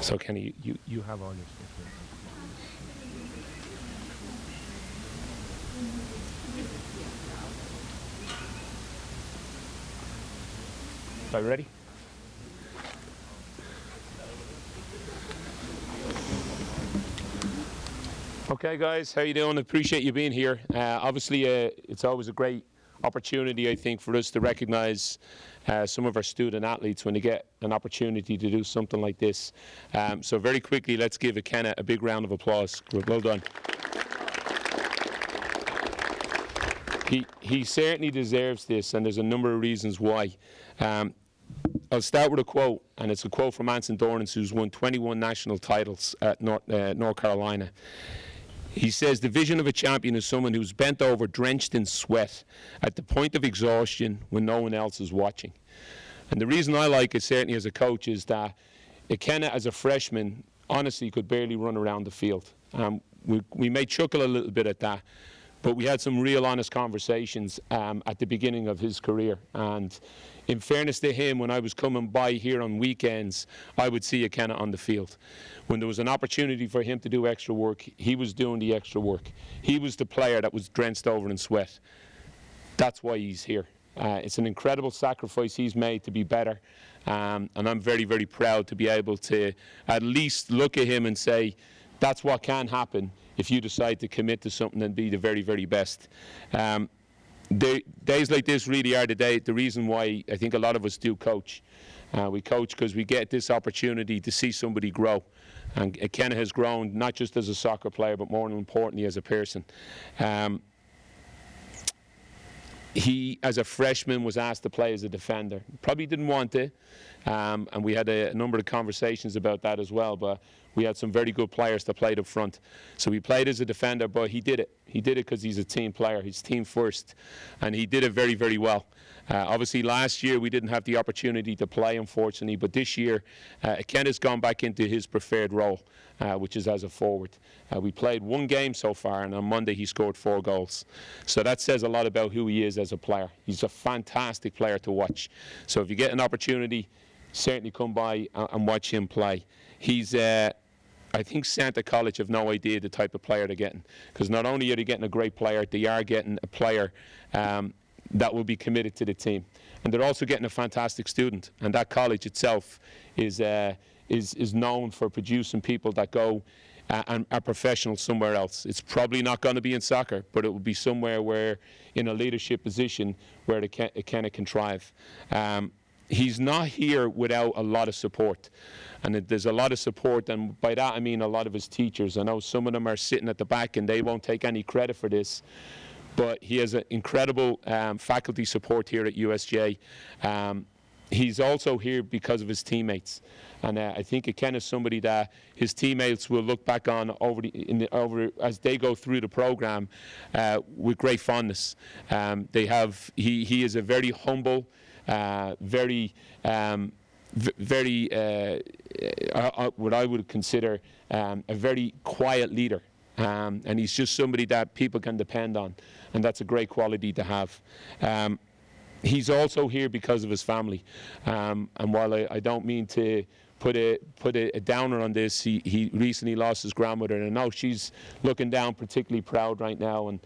So Kenny, you have all your stuff here. Are you ready? Okay, guys, how you doing? Appreciate you being here. Obviously, it's always a great opportunity, I think, for us to recognise some of our student athletes when they get an opportunity to do something like this. So very quickly, let's give Ikenna a big round of applause. Well done. He certainly deserves this, and there's a number of reasons why. I'll start with a quote, and it's a quote from Anson Dorrance, who's won 21 national titles at North Carolina. He says, "The vision of a champion is someone who's bent over, drenched in sweat, at the point of exhaustion when no one else is watching." And the reason I like it, certainly as a coach, is that Ikenna, as a freshman, honestly could barely run around the field. We may chuckle a little bit at that, but we had some real honest conversations at the beginning of his career. And in fairness to him, when I was coming by here on weekends, I would see Ikenna on the field. When there was an opportunity for him to do extra work, he was doing the extra work. He was the player that was drenched over in sweat. That's why he's here. It's an incredible sacrifice he's made to be better. And I'm very, very proud to be able to at least look at him and say, that's what can happen if you decide to commit to something and be the very, very best. Days like this really are the reason why I think a lot of us do coach. We coach because we get this opportunity to see somebody grow. And Ikenna has grown not just as a soccer player, but more importantly as a person. He, as a freshman, was asked to play as a defender. Probably didn't want to, and we had a number of conversations about that as well, but we had some very good players that played up front. So he played as a defender, but he did it. He did it because he's a team player. He's team first, and he did it very, very well. Obviously, last year we didn't have the opportunity to play, unfortunately, but this year Ikenna's gone back into his preferred role, which is as a forward. We played one game so far, and on Monday he scored 4 goals. So that says a lot about who he is as a player. He's a fantastic player to watch. So if you get an opportunity, certainly come by and watch him play. He's I think Santa College have no idea the type of player they're getting, because not only are they getting a great player, they are getting a player that will be committed to the team, and they're also getting a fantastic student. And that college itself is known for producing people that go and are professionals somewhere else. It's probably not going to be in soccer, but it will be somewhere where, in a leadership position, where Ikenna can thrive. He's not here without a lot of support. And there's a lot of support, and by that I mean a lot of his teachers. I know some of them are sitting at the back and they won't take any credit for this, but he has an incredible faculty support here at USJ. He's also here because of his teammates. And I think Ikenna is somebody that his teammates will look back on as they go through the program with great fondness. He is a very humble, very what I would consider a very quiet leader. And he's just somebody that people can depend on, and that's a great quality to have. He's also here because of his family, and while I don't mean to put a downer on this, he recently lost his grandmother, and I know she's looking down particularly proud right now, and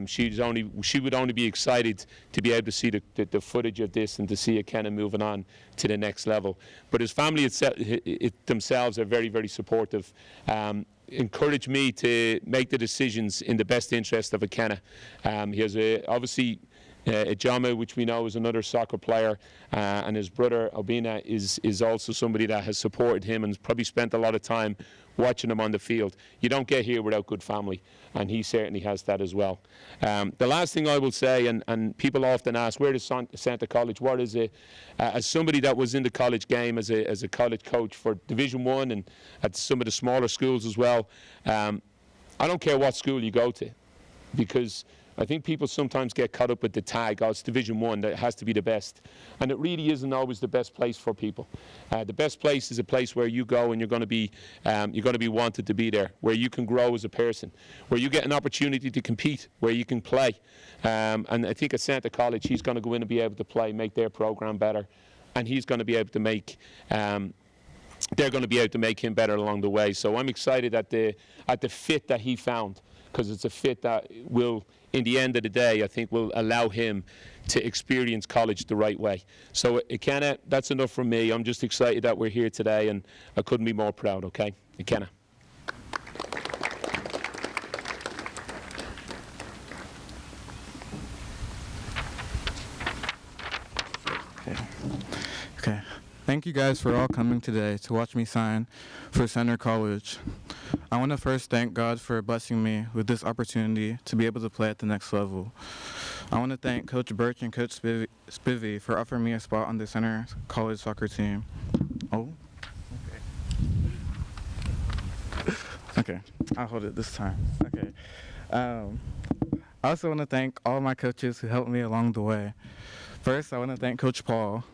she would only be excited to be able to see the footage of this and to see Ikenna moving on to the next level. But his family themselves are very, very supportive. Encourage me to make the decisions in the best interest of Ikenna. He has obviously Ejama, which we know is another soccer player, and his brother Obina is also somebody that has supported him and has probably spent a lot of time watching him on the field. You don't get here without good family, and he certainly has that as well. The last thing I will say, and people often ask, where does Santa College, what is it? As somebody that was in the college game as a college coach for Division I and at some of the smaller schools as well, I don't care what school you go to, because I think people sometimes get caught up with the tag, oh, it's Division I, that has to be the best. And it really isn't always the best place for people. The best place is a place where you go and you're going to be wanted to be there, where you can grow as a person, where you get an opportunity to compete, where you can play. And I think at Santa College, he's going to go in and be able to play, make their program better, and he's going to be able to make they're going to be able to make him better along the way. So I'm excited at the fit that he found, because it's a fit that will, in the end of the day, I think will allow him to experience college the right way. So Ikenna, that's enough from me. I'm just excited that we're here today, and I couldn't be more proud, okay? Ikenna. Okay. Thank you guys for all coming today to watch me sign for Center College. I want to first thank God for blessing me with this opportunity to be able to play at the next level. I want to thank Coach Birch and Coach Spivey for offering me a spot on the Center College soccer team. Oh, okay. I'll hold it this time. Okay. I also want to thank all my coaches who helped me along the way. First, I want to thank Coach Paul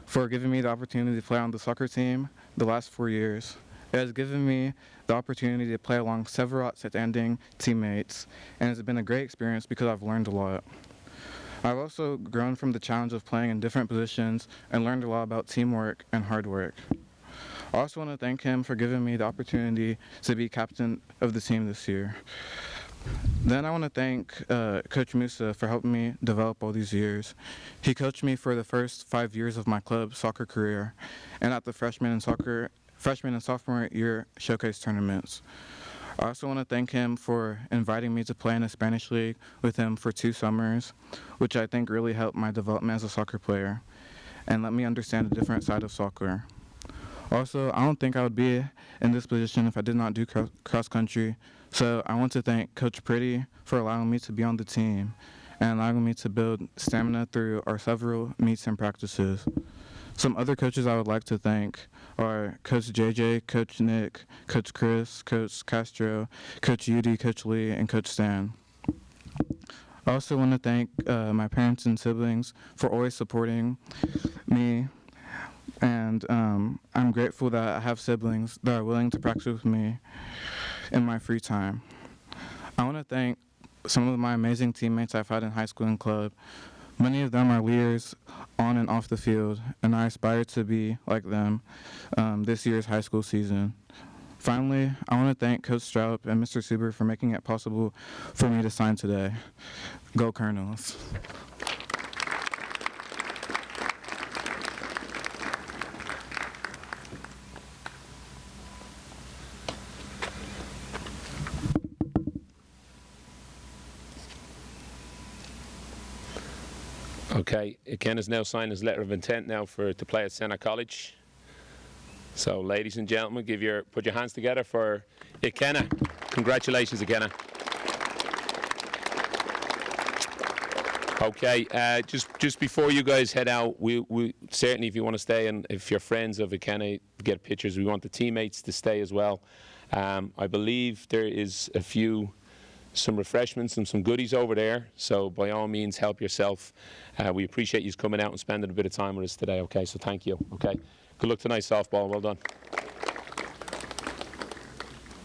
for giving me the opportunity to play on the soccer team the last 4 years. It has given me the opportunity to play along several outstanding teammates, and it's been a great experience because I've learned a lot. I've also grown from the challenge of playing in different positions and learned a lot about teamwork and hard work. I also want to thank him for giving me the opportunity to be captain of the team this year. Then I want to thank Coach Musa for helping me develop all these years. He coached me for the first 5 years of my club soccer career and at the freshman and sophomore year showcase tournaments. I also want to thank him for inviting me to play in the Spanish League with him for 2 summers, which I think really helped my development as a soccer player and let me understand a different side of soccer. Also, I don't think I would be in this position if I did not do cross country. So I want to thank Coach Pretty for allowing me to be on the team and allowing me to build stamina through our several meets and practices. Some other coaches I would like to thank are Coach JJ, Coach Nick, Coach Chris, Coach Castro, Coach Udi, Coach Lee, and Coach Stan. I also want to thank my parents and siblings for always supporting me, and I'm grateful that I have siblings that are willing to practice with me in my free time. I want to thank some of my amazing teammates I've had in high school and club. Many of them are leaders on and off the field, and I aspire to be like them this year's high school season. Finally, I want to thank Coach Straub and Mr. Suber for making it possible for me to sign today. Go Colonels. Okay, Ikenna's now signed his letter of intent now to play at Center College. So, ladies and gentlemen, put your hands together for Ikenna. Congratulations, Ikenna. Okay, just before you guys head out, we certainly, if you want to stay and if you're friends of Ikenna, get pictures. We want the teammates to stay as well. I believe there is some refreshments and some goodies over there, so by all means help yourself. We appreciate you coming out and spending a bit of time with us today, okay? So thank you, okay? Good luck tonight, softball. Well done.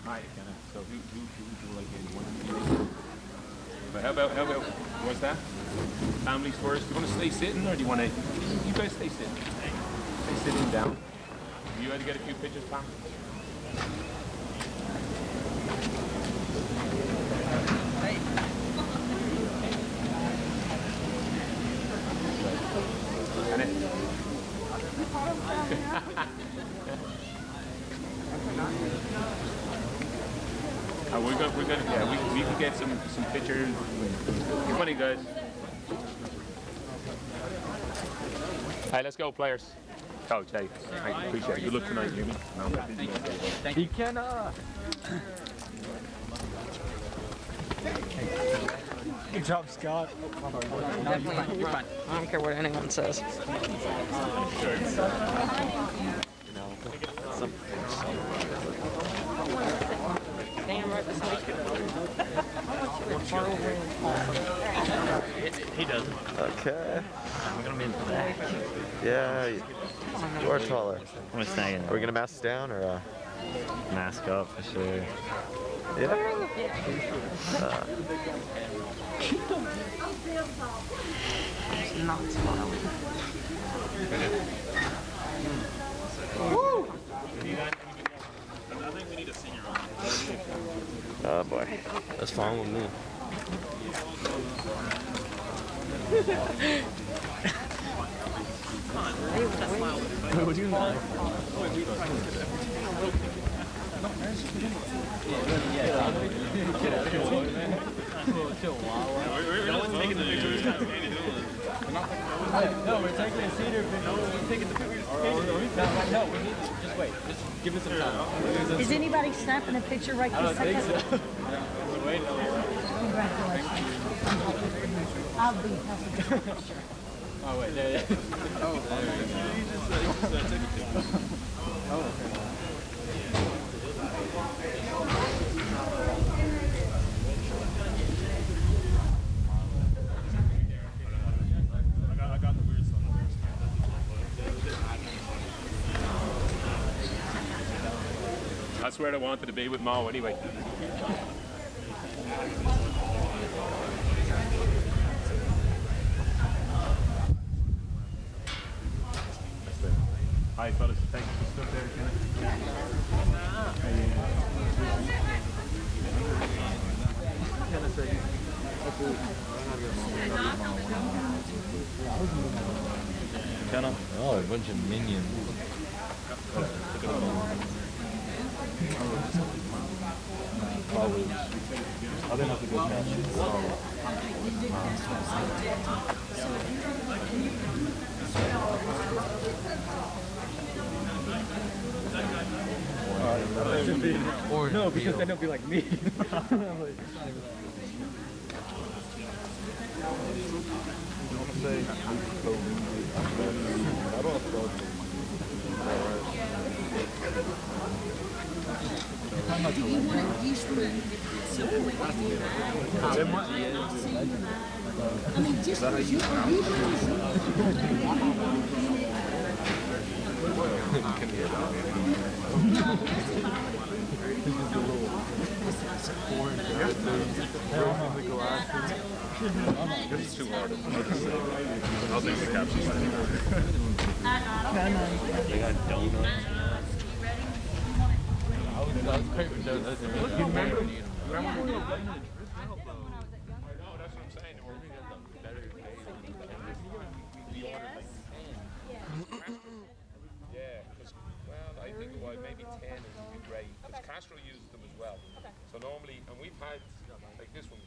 Hi, Ikenna. So who would you like anyone? But how about what's that? Families first. Do you want to stay sitting or do you want to? You guys stay sitting. Stay sitting down. You had to get a few pictures, Pam? We can get some pictures. Good morning, guys. Hey, let's go, players. Coach, hey, I appreciate it. Good luck tonight, Jimmy. Thank you. Ikenna. Good job, Scott. No, you're fine. You're fine. I don't care what anyone says. Damn right beside you. He doesn't. Okay. I'm gonna be in the back. Yeah, you are taller. I'm gonna stay in Are we gonna mask down or? Mask up for sure. Yeah. Not smiling. Oh boy. That's fine with me. What are you doing? No, we're taking a cedar picture. We're taking the picture. No, we need to just wait. Just give us some time. Is anybody snapping a picture right this second? Wait. Congratulations. I'll be happy. Oh, wait. Yeah. Oh, That's where I wanted to be with Mo anyway. Hi fellas, thank you for stuff there, Kenna? Oh, a bunch of minions. Probably. I think that's a good match. Or no, because then it'll be like me. This is too hard. I'll take the caption. They got donuts. That was paper donuts. You remember? No, that's what I'm saying. Yeah, because, well, I think maybe 10 would be great. Because Castro uses them as well. So normally, and we've had, like this one,